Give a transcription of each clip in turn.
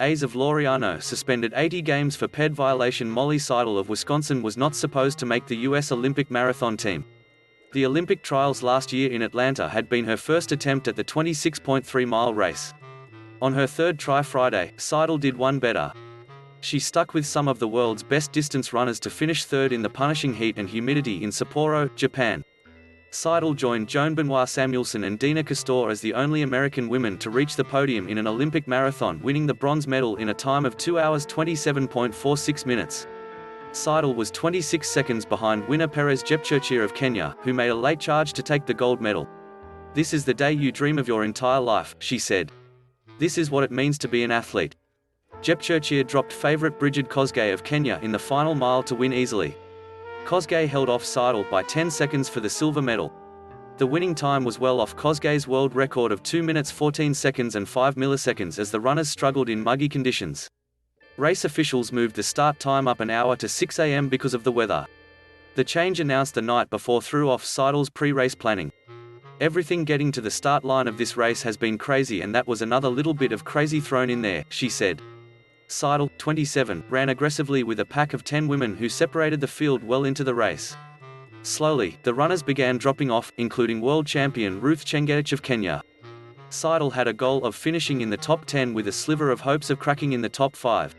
A's of Laureano suspended 80 games for ped violation. Molly Seidel of Wisconsin was not supposed to make the U.S. Olympic marathon team. The Olympic trials last year in Atlanta had been her first attempt at the 26.3-mile race. On her third try Friday, Seidel did one better. She stuck with some of the world's best distance runners to finish third in the punishing heat and humidity in Sapporo, Japan. Seidel joined Joan, Benoit, Samuelson and Deena Kastor as the only American women to reach the podium in an Olympic marathon, winning the bronze medal in a time of 2 hours 27.46 minutes. Seidel was 26 seconds behind winner Peres Jepchirchir of Kenya, who made a late charge to take the gold medal. "This is the day you dream of your entire life," she said. "This is what it means to be an athlete." Jepchirchir dropped favourite Brigid Kosgei of Kenya in the final mile to win easily. Kosgei held off Seidel by 10 seconds for the silver medal. The winning time was well off Kosgei's world record of 2 minutes 14 seconds and 5 milliseconds as the runners struggled in muggy conditions. Race officials moved the start time up an hour to 6 a.m. because of the weather. The change announced the night before threw off Seidel's pre-race planning. "Everything getting to the start line of this race has been crazy, and that was another little bit of crazy thrown in there," she said. Seidel, 27, ran aggressively with a pack of 10 women who separated the field well into the race. Slowly, the runners began dropping off, including world champion Ruth Chepngetich of Kenya. Seidel had a goal of finishing in the top 10 with a sliver of hopes of cracking in the top 5.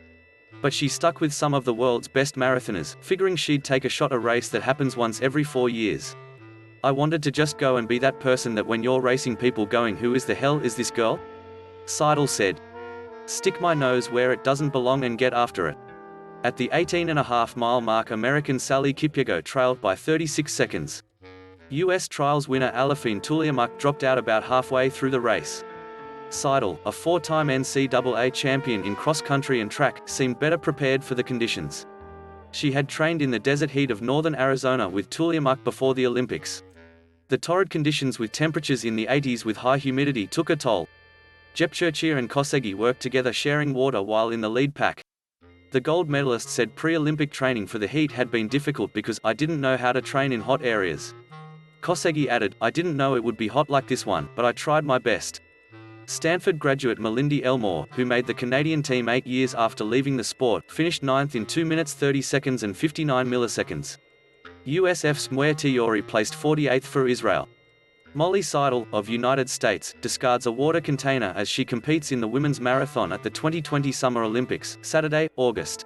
But she stuck with some of the world's best marathoners, figuring she'd take a shot at a race that happens once every 4 years. "I wanted to just go and be that person that when you're racing people going, who is the hell is this girl?" Seidel said. "Stick my nose where it doesn't belong and get after it." At the 18.5-mile mark, American Sally Kipyego trailed by 36 seconds. U.S. trials winner Aliphine Tuliamuk dropped out about halfway through the race. Seidel, a 4-time NCAA champion in cross-country and track, seemed better prepared for the conditions. She had trained in the desert heat of northern Arizona with Tuliamuk before the Olympics. The torrid conditions with temperatures in the 80s with high humidity took a toll. Jepchirchir and Kosegi worked together, sharing water while in the lead pack. The gold medalist said pre-Olympic training for the heat had been difficult because I didn't know how to train in hot areas. Kosegi added, "I didn't know it would be hot like this one, but I tried my best." Stanford graduate Malindi Elmore, who made the Canadian team 8 years after leaving the sport, finished 9th in 2 minutes 30 seconds and 59 milliseconds. USF's Maor Tiyouri placed 48th for Israel. Molly Seidel, of United States, discards a water container as she competes in the women's marathon at the 2020 Summer Olympics, Saturday, August.